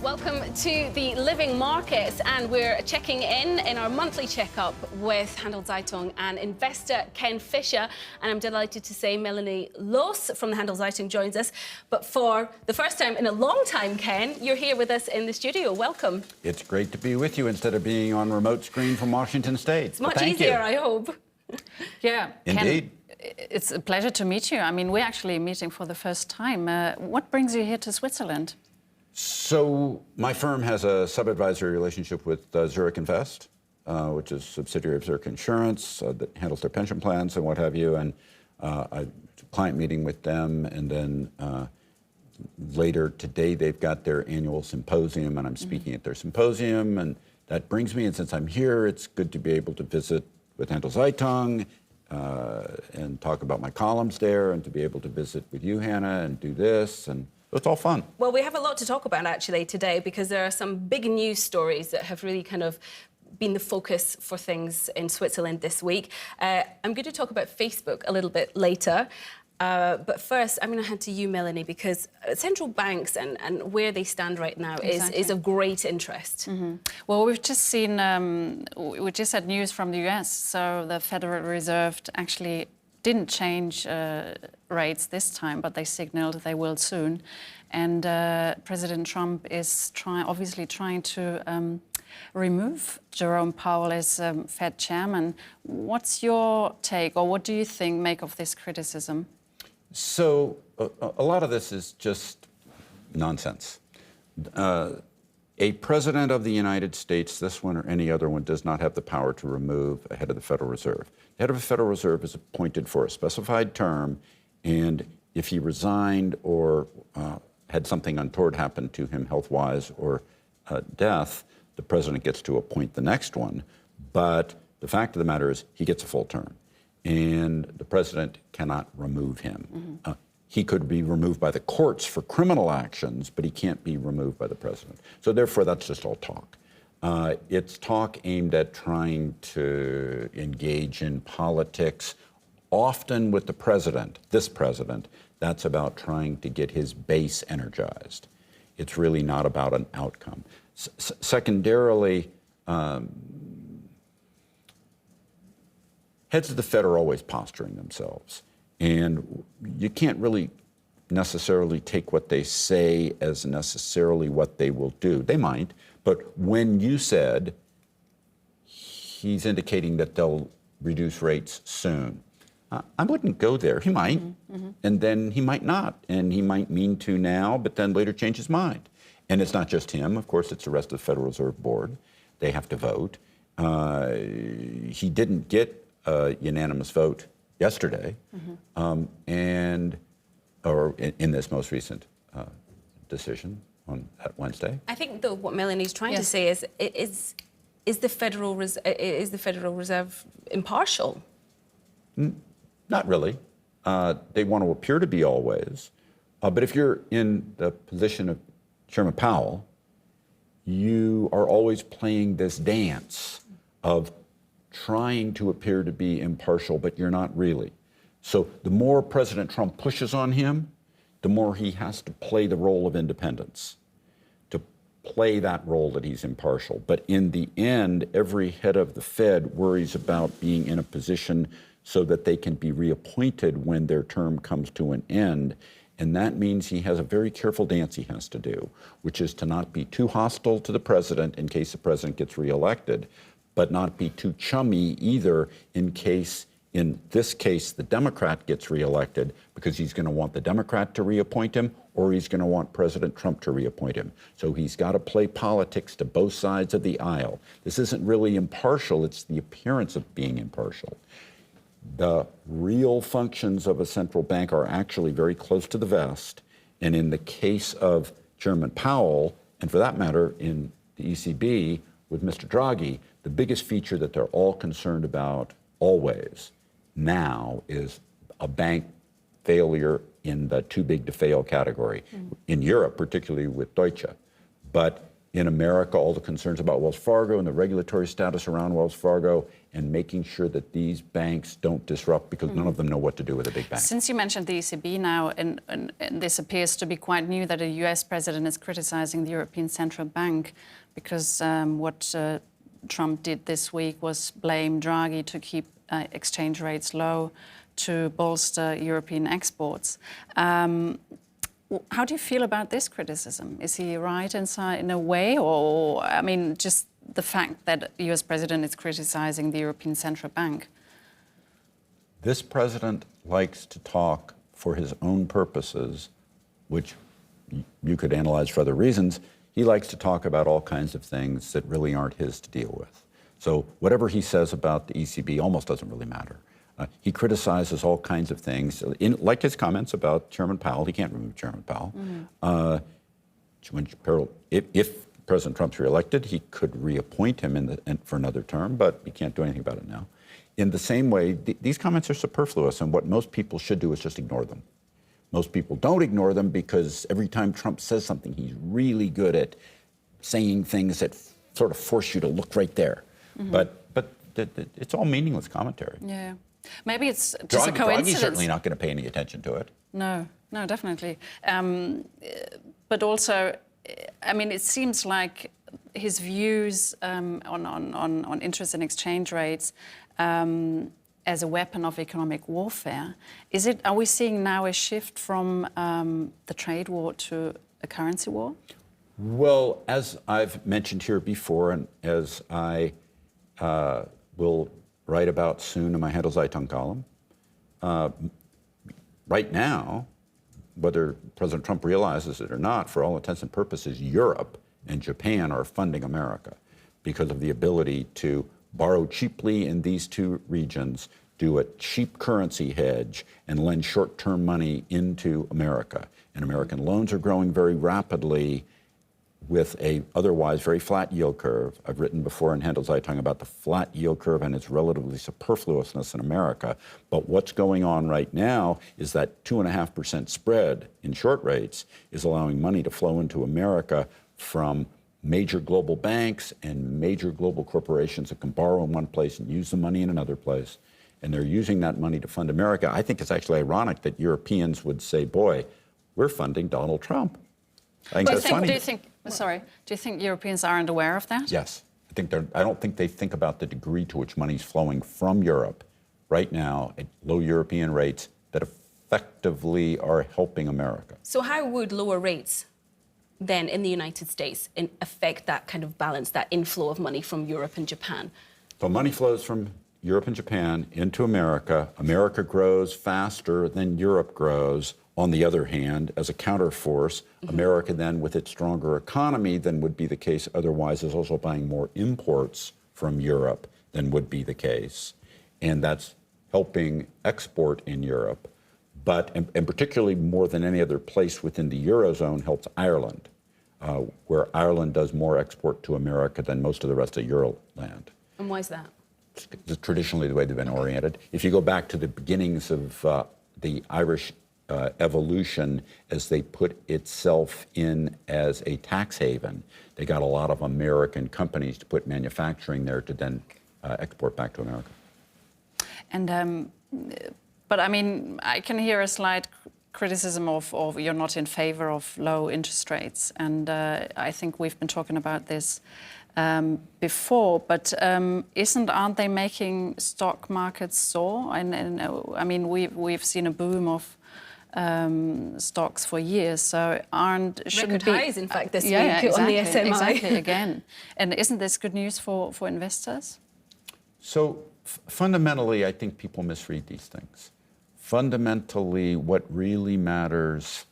Welcome to the Living Markets, and we're checking in our monthly checkup with Handelszeitung and investor Ken Fisher. And I'm delighted to say Melanie Loos from the Handelszeitung joins us. But for the first time in a long time, Ken, you're here with us in the studio. Welcome. It's great to be with you instead of being on remote screen from Washington State. It's much easier, I hope. Yeah, indeed. Ken, it's a pleasure to meet you. I mean, we're actually meeting for the first time. What brings you here to Switzerland? So my firm has a sub-advisory relationship with Zurich Invest, which is a subsidiary of Zurich Insurance that handles their pension plans and what have you. And a client meeting with them, and then later today they've got their annual symposium, and I'm speaking at their symposium, and that brings me. And since I'm here, it's good to be able to visit with Handelszeitung and talk about my columns there, and to be able to visit with you, Hannah, and do this, and it's all fun. Well, we have a lot to talk about actually today, because there are some big news stories that have really kind of been the focus for things in Switzerland this week. I'm going to talk about Facebook a little bit later. But first, I'm going to hand to you, Melanie, because central banks and where they stand right now is of great interest. Well, we've just seen, we just had news from the US. So the Federal Reserve actually didn't change rates this time, but they signaled they will soon. And President Trump is obviously trying to remove Jerome Powell as Fed chairman. What's your take, or what do you think make of this criticism? So a lot of this is just nonsense. A president of the United States, this one or any other one, does not have the power to remove a head of the Federal Reserve. The head of the Federal Reserve is appointed for a specified term, and if he resigned or had something untoward happen to him health-wise or death, the president gets to appoint the next one. But the fact of the matter is he gets a full term, and the president cannot remove him. He could be removed by the courts for criminal actions, but he can't be removed by the president. So therefore, that's just all talk. It's talk aimed at trying to engage in politics, often with the president, this president. That's about trying to get his base energized. It's really not about an outcome. Secondarily, heads of the Fed are always posturing themselves. And you can't really necessarily take what they say as necessarily what they will do. They might, but when you said he's indicating that they'll reduce rates soon, I wouldn't go there. He might, and then he might not. And he might mean to now, but then later change his mind. And it's not just him. Of course, it's the rest of the Federal Reserve Board. They have to vote. He didn't get a unanimous vote yesterday, or in this most recent decision on Wednesday. I think, though, what Melanie's trying to say is the Federal Reserve impartial? Not really. They want to appear to be always. But if you're in the position of Chairman Powell, you are always playing this dance of trying to appear to be impartial, but you're not really. So the more President Trump pushes on him, the more he has to play the role of independence, to play that role that he's impartial. But in the end, every head of the Fed worries about being in a position so that they can be reappointed when their term comes to an end. And that means he has a very careful dance he has to do, which is to not be too hostile to the president in case the president gets reelected, but not be too chummy either in case, in this case, the Democrat gets reelected, because he's going to want the Democrat to reappoint him, or he's going to want President Trump to reappoint him. So he's got to play politics to both sides of the aisle. This isn't really impartial. It's the appearance of being impartial. The real functions of a central bank are actually very close to the vest. And in the case of Chairman Powell, and for that matter, in the ECB with Mr. Draghi, the biggest feature that they're all concerned about always now is a bank failure in the too big to fail category. In Europe, particularly with Deutsche. But in America, all the concerns about Wells Fargo and the regulatory status around Wells Fargo, and making sure that these banks don't disrupt because none of them know what to do with a big bank. Since you mentioned the ECB now, and this appears to be quite new, that a US president is criticizing the European Central Bank because what Trump did this week was blame Draghi to keep exchange rates low to bolster European exports. How do you feel about this criticism? Is he right in a way, or, I mean, just the fact that the US president is criticizing the European Central Bank? This president likes to talk for his own purposes, which you could analyze for other reasons. He likes to talk about all kinds of things that really aren't his to deal with. So whatever he says about the ECB almost doesn't really matter. He criticizes all kinds of things, like his comments about Chairman Powell. He can't remove Chairman Powell. If President Trump's reelected, he could reappoint him for another term, but he can't do anything about it now. In the same way, these comments are superfluous, and what most people should do is just ignore them. Most people don't ignore them because every time Trump says something, he's really good at saying things that sort of force you to look right there. But it's all meaningless commentary. Yeah. Maybe it's just a coincidence. Draghi's certainly not going to pay any attention to it. No, definitely. But also, I mean, it seems like his views on interest and exchange rates as a weapon of economic warfare. Are we seeing now a shift from the trade war to a currency war? Well, as I've mentioned here before, and as I will write about soon in my Handelszeitung column, right now, whether President Trump realizes it or not, for all intents and purposes, Europe and Japan are funding America because of the ability to borrow cheaply in these two regions, do a cheap currency hedge, and lend short-term money into America. And American loans are growing very rapidly with a otherwise very flat yield curve. I've written before in Handelszeitung about the flat yield curve and its relatively superfluousness in America. But what's going on right now is that 2.5% spread in short rates is allowing money to flow into America from major global banks and major global corporations that can borrow in one place and use the money in another place. And they're using that money to fund America. I think it's actually ironic that Europeans would say, boy, we're funding Donald Trump. I think that's funny. Do you think Europeans aren't aware of that? Yes. I don't think they think about the degree to which money's flowing from Europe right now at low European rates that effectively are helping America. So how would lower rates then in the United States affect that kind of balance, that inflow of money from Europe and Japan? So money flows from Europe and Japan into America. America grows faster than Europe grows. On the other hand, as a counterforce, America then, with its stronger economy than would be the case otherwise, is also buying more imports from Europe than would be the case. And that's helping export in Europe. But, and particularly more than any other place within the Eurozone, helps Ireland, where Ireland does more export to America than most of the rest of Euroland. And why is that? It's traditionally the way they've been oriented. If you go back to the beginnings of the Irish evolution, as they put itself in as a tax haven, they got a lot of American companies to put manufacturing there to then export back to America. And but I mean, I can hear a slight criticism of you're not in favor of low interest rates, and I think we've been talking about this before, but aren't they making stock markets soar? And I mean, we've seen a boom of stocks for years, so shouldn't record highs, in fact, this week exactly, on the SMI. Exactly, again. And isn't this good news for investors? So fundamentally, I think people misread these things. Fundamentally, what really matters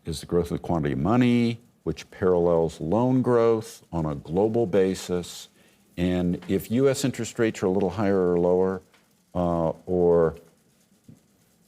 is the growth of the quantity of money, which parallels loan growth on a global basis. And if U.S. interest rates are a little higher or lower, or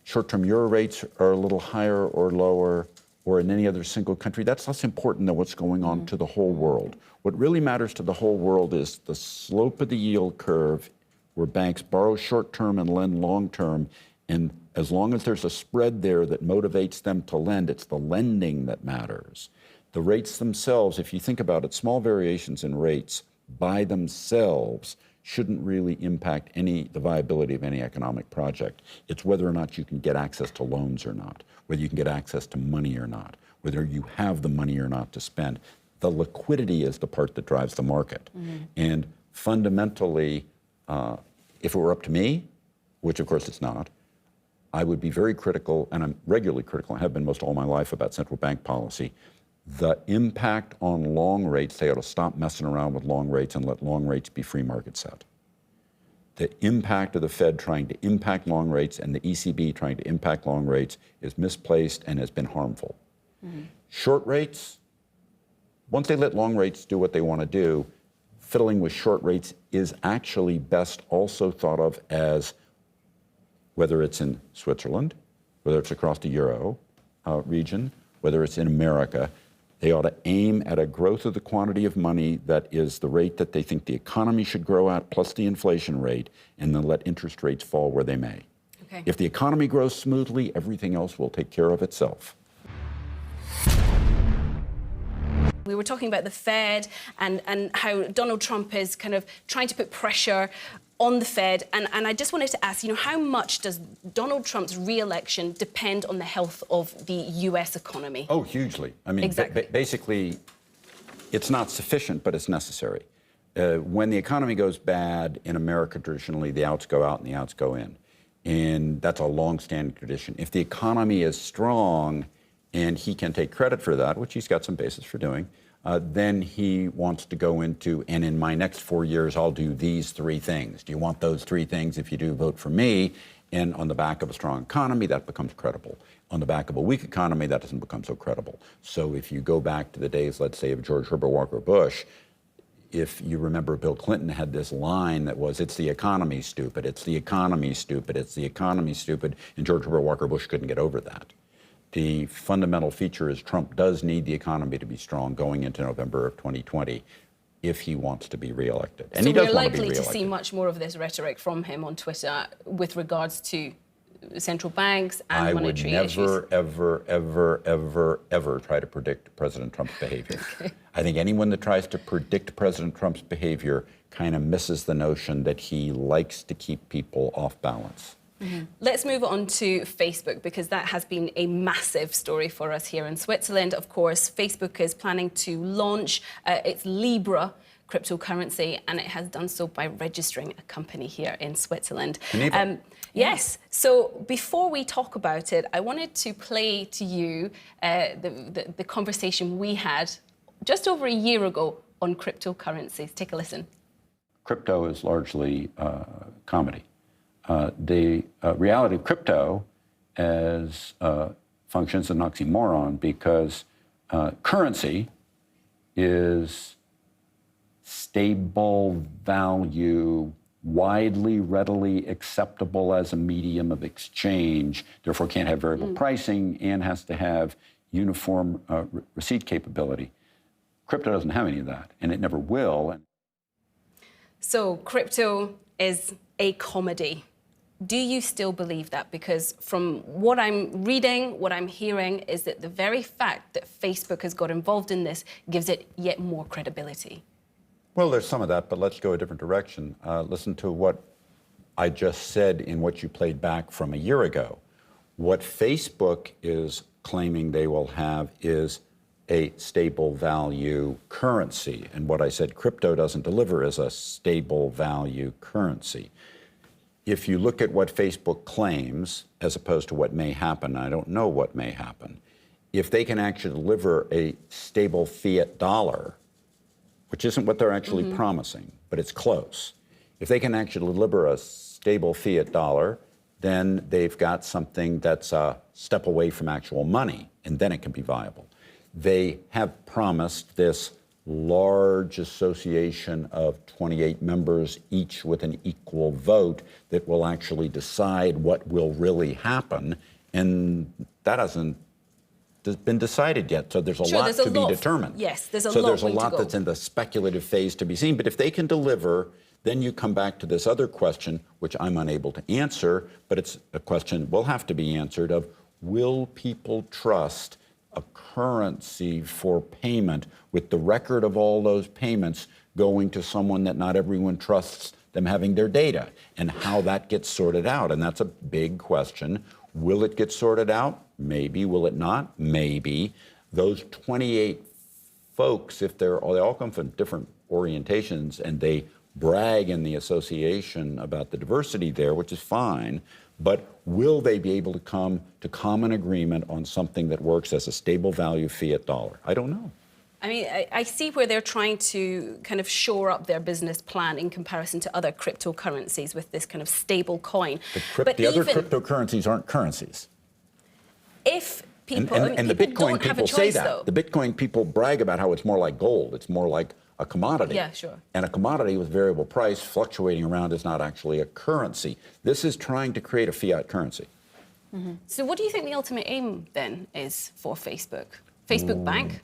short-term euro rates are a little higher or lower, or in any other single country, that's less important than what's going on to the whole world. What really matters to the whole world is the slope of the yield curve, where banks borrow short-term and lend long-term. And as long as there's a spread there that motivates them to lend, it's the lending that matters. The rates themselves, if you think about it, small variations in rates by themselves shouldn't really impact the viability of any economic project. It's whether or not you can get access to loans or not, whether you can get access to money or not, whether you have the money or not to spend. The liquidity is the part that drives the market. And fundamentally, if it were up to me, which of course it's not, I would be very critical, and I'm regularly critical, I have been most all my life, about central bank policy. The impact on long rates, they ought to stop messing around with long rates and let long rates be free market set. The impact of the Fed trying to impact long rates and the ECB trying to impact long rates is misplaced and has been harmful. Short rates, once they let long rates do what they want to do, fiddling with short rates is actually best also thought of as, whether it's in Switzerland, whether it's across the Euro region, whether it's in America, they ought to aim at a growth of the quantity of money that is the rate that they think the economy should grow at, plus the inflation rate, and then let interest rates fall where they may. Okay. If the economy grows smoothly, everything else will take care of itself. We were talking about the Fed and how Donald Trump is kind of trying to put pressure on the Fed. And I just wanted to ask, how much does Donald Trump's re-election depend on the health of the US economy? Oh, hugely. I mean, exactly. Basically, it's not sufficient, but it's necessary. When the economy goes bad in America, traditionally, the outs go out and the outs go in. And that's a long-standing tradition. If the economy is strong, and he can take credit for that, which he's got some basis for doing, then he wants to go into, and in my next 4 years, I'll do these 3 things. Do you want those 3 things? If you do, vote for me. And on the back of a strong economy, that becomes credible. On the back of a weak economy, that doesn't become so credible. So if you go back to the days, let's say, of George Herbert Walker Bush, if you remember, Bill Clinton had this line that was, it's the economy, stupid. It's the economy, stupid. It's the economy, stupid. And George Herbert Walker Bush couldn't get over that. The fundamental feature is Trump does need the economy to be strong going into November of 2020 if he wants to be reelected. And so he does we're want to be likely reelected. to see much more of this rhetoric from him on Twitter with regards to central banks and monetary issues. I would never, ever try to predict President Trump's behavior. Okay. I think anyone that tries to predict President Trump's behavior kind of misses the notion that he likes to keep people off balance. Let's move on to Facebook, because that has been a massive story for us here in Switzerland. Of course, Facebook is planning to launch its Libra cryptocurrency, and it has done so by registering a company here in Switzerland. Yes. So before we talk about it, I wanted to play to you the conversation we had just over a year ago on cryptocurrencies. Take a listen. Crypto is largely comedy. The reality of crypto as functions an oxymoron, because currency is stable value, widely, readily acceptable as a medium of exchange, therefore can't have variable pricing and has to have uniform receipt capability. Crypto doesn't have any of that, and it never will. So crypto is a comedy. Do you still believe that? Because from what I'm reading, what I'm hearing is that the very fact that Facebook has got involved in this gives it yet more credibility. Well, there's some of that, but let's go a different direction. Listen to what I just said in what you played back from a year ago. What Facebook is claiming they will have is a stable value currency. And what I said crypto doesn't deliver is a stable value currency. If you look at what Facebook claims, as opposed to what may happen, I don't know what may happen. If they can actually deliver a stable fiat dollar, which isn't what they're actually promising, but it's close. If they can actually deliver a stable fiat dollar, then they've got something that's a step away from actual money, and then it can be viable. They have promised this large association of 28 members, each with an equal vote, that will actually decide what will really happen, and that hasn't been decided yet. So there's a lot to be determined. Yes, there's a lot. So there's a lot that's in the speculative phase to be seen. But if they can deliver, then you come back to this other question, which I'm unable to answer, but it's a question will have to be answered of, will people trust a currency for payment with the record of all those payments going to someone that not everyone trusts them having their data, and how that gets sorted out. And that's a big question. Will it get sorted out? Maybe. Will it not? Maybe. Those 28 folks, if they all come from different orientations and they brag in the association about the diversity there, which is fine, but will they be able to come to common agreement on something that works as a stable value fiat dollar? I don't know. I mean, I see where they're trying to kind of shore up their business plan in comparison to other cryptocurrencies with this kind of stable coin. The other cryptocurrencies aren't currencies. If people, and the Bitcoin people say that. Though. The Bitcoin people brag about how it's more like gold. It's more like a commodity. Yeah, sure. And a commodity with variable price fluctuating around is not actually a currency. This is trying to create a fiat currency. Mm-hmm. So what do you think the ultimate aim then is for Facebook? Facebook Bank?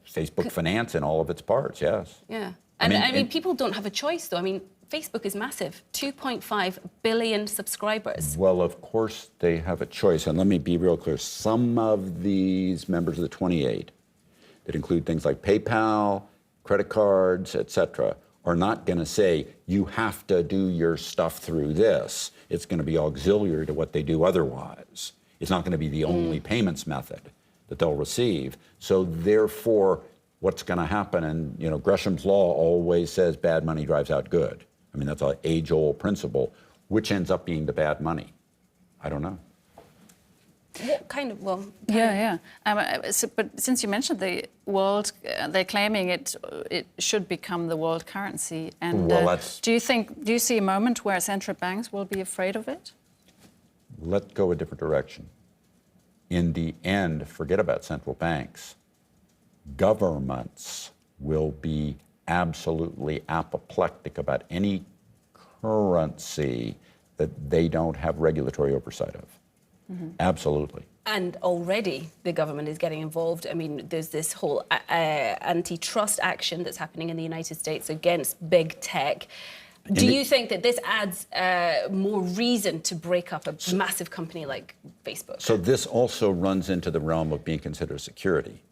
Facebook finance in all of its parts, yes. Yeah. And I mean, people don't have a choice, though. I mean, Facebook is massive, 2.5 billion subscribers. Well, of course they have a choice. And let me be real clear. Some of these members of the 28 that include things like PayPal, credit cards, et cetera, are not going to say, you have to do your stuff through this. It's going to be auxiliary to what they do otherwise. It's not going to be the only payments method that they'll receive. So therefore, what's going to happen, and Gresham's law always says bad money drives out good. I mean, that's an age-old principle. Which ends up being the bad money? I don't know. What kind of, but since you mentioned the world, they're claiming it should become the world currency. And do you see a moment where central banks will be afraid of it? Let's go a different direction. In the end, forget about central banks. Governments will be absolutely apoplectic about any currency that they don't have regulatory oversight of. Mm-hmm. Absolutely. And already the government is getting involved. I mean, there's this whole antitrust action that's happening in the United States against big tech. Do you think that this adds more reason to break up a massive company like Facebook? So this also runs into the realm of being considered security.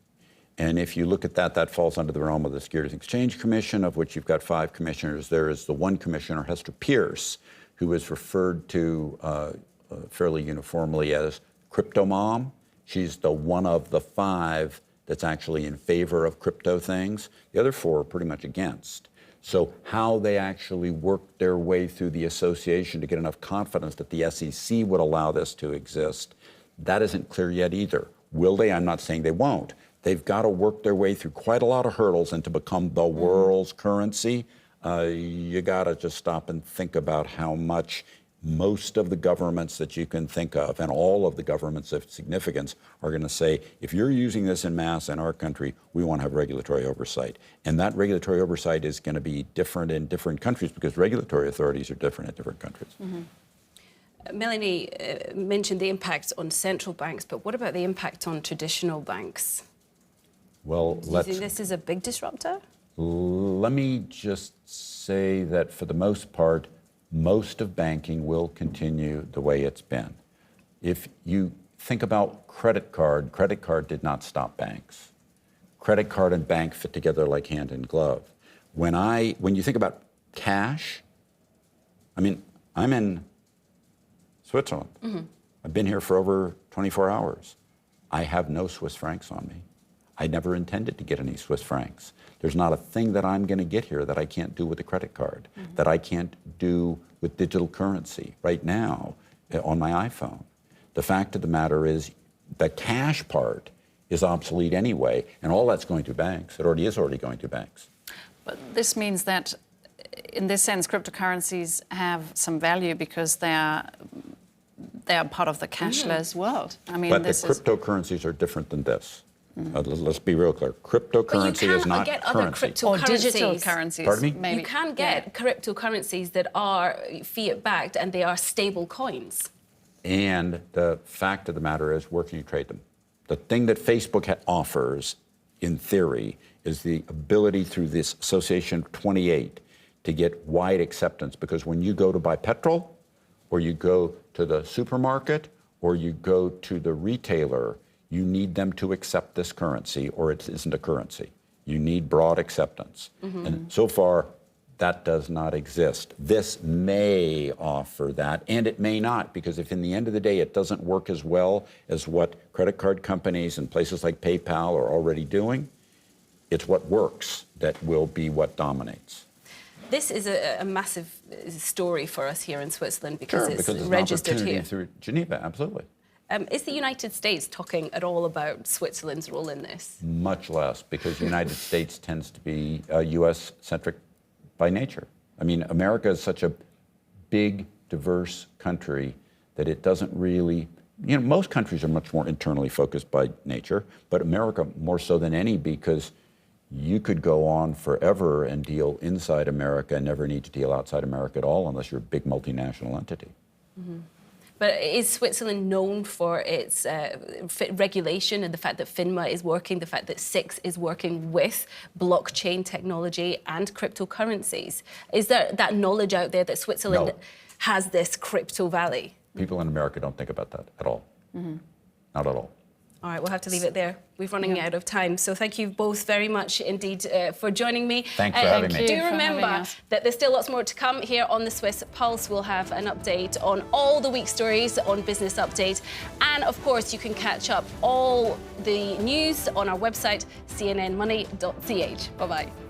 And if you look at that, that falls under the realm of the Securities and Exchange Commission, of which you've got 5 commissioners. There is the one commissioner, Hester Pierce, who is referred to fairly uniformly as Crypto Mom. She's the one of the 5 that's actually in favor of crypto things. The other 4 are pretty much against. So how they actually work their way through the association to get enough confidence that the SEC would allow this to exist, that isn't clear yet either. Will they? I'm not saying they won't. They've got to work their way through quite a lot of hurdles, and to become the world's currency, you got to just stop and think about how much most of the governments that you can think of, and all of the governments of significance, are going to say, if you're using this in mass in our country, we want to have regulatory oversight. And that regulatory oversight is going to be different in different countries because regulatory authorities are different in different countries. Mm-hmm. Melanie mentioned the impact on central banks, but what about the impact on traditional banks? Well, do you think this is a big disruptor? Let me just say that for the most part, most of banking will continue the way it's been. If you think about credit card did not stop banks. Credit card and bank fit together like hand in glove. When you think about cash, I mean, I'm in Switzerland. Mm-hmm. I've been here for over 24 hours. I have no Swiss francs on me. I never intended to get any Swiss francs. There's not a thing that I'm going to get here that I can't do with a credit card, that I can't do with digital currency right now on my iPhone. The fact of the matter is the cash part is obsolete anyway, and all that's going to banks. It already is going to banks. But this means that, in this sense, cryptocurrencies have some value because they are part of the cashless world. I mean, but the cryptocurrencies are different than this. Let's be real clear. Cryptocurrency is not currency. Or digital currencies. Pardon me? Maybe. You can get cryptocurrencies that are fiat-backed and they are stable coins. And the fact of the matter is, where can you trade them? The thing that Facebook offers, in theory, is the ability through this Association of 28 to get wide acceptance. Because when you go to buy petrol, or you go to the supermarket, or you go to the retailer, you need them to accept this currency or it isn't a currency. You need broad acceptance. And so far, that does not exist. This may offer that, and it may not, because if in the end of the day it doesn't work as well as what credit card companies and places like PayPal are already doing, it's what works that will be what dominates. This is a massive story for us here in Switzerland because it's because registered an opportunity here. through Geneva, absolutely. Is the United States talking at all about Switzerland's role in this? Much less, because the United States tends to be U.S.-centric by nature. I mean, America is such a big, diverse country that it doesn't really, most countries are much more internally focused by nature, but America more so than any, because you could go on forever and deal inside America and never need to deal outside America at all unless you're a big multinational entity. But is Switzerland known for its regulation and the fact that FINMA is working, the fact that SIX is working with blockchain technology and cryptocurrencies? Is there that knowledge out there that Switzerland has this crypto valley? People in America don't think about that at all. Not at all. All right, we'll have to leave it there. We're running out of time. So thank you both very much indeed for joining me. Thanks for having me. Do remember that there's still lots more to come here on the Swiss Pulse. We'll have an update on all the week's stories on Business Update. And of course, you can catch up all the news on our website, cnnmoney.ch. Bye-bye.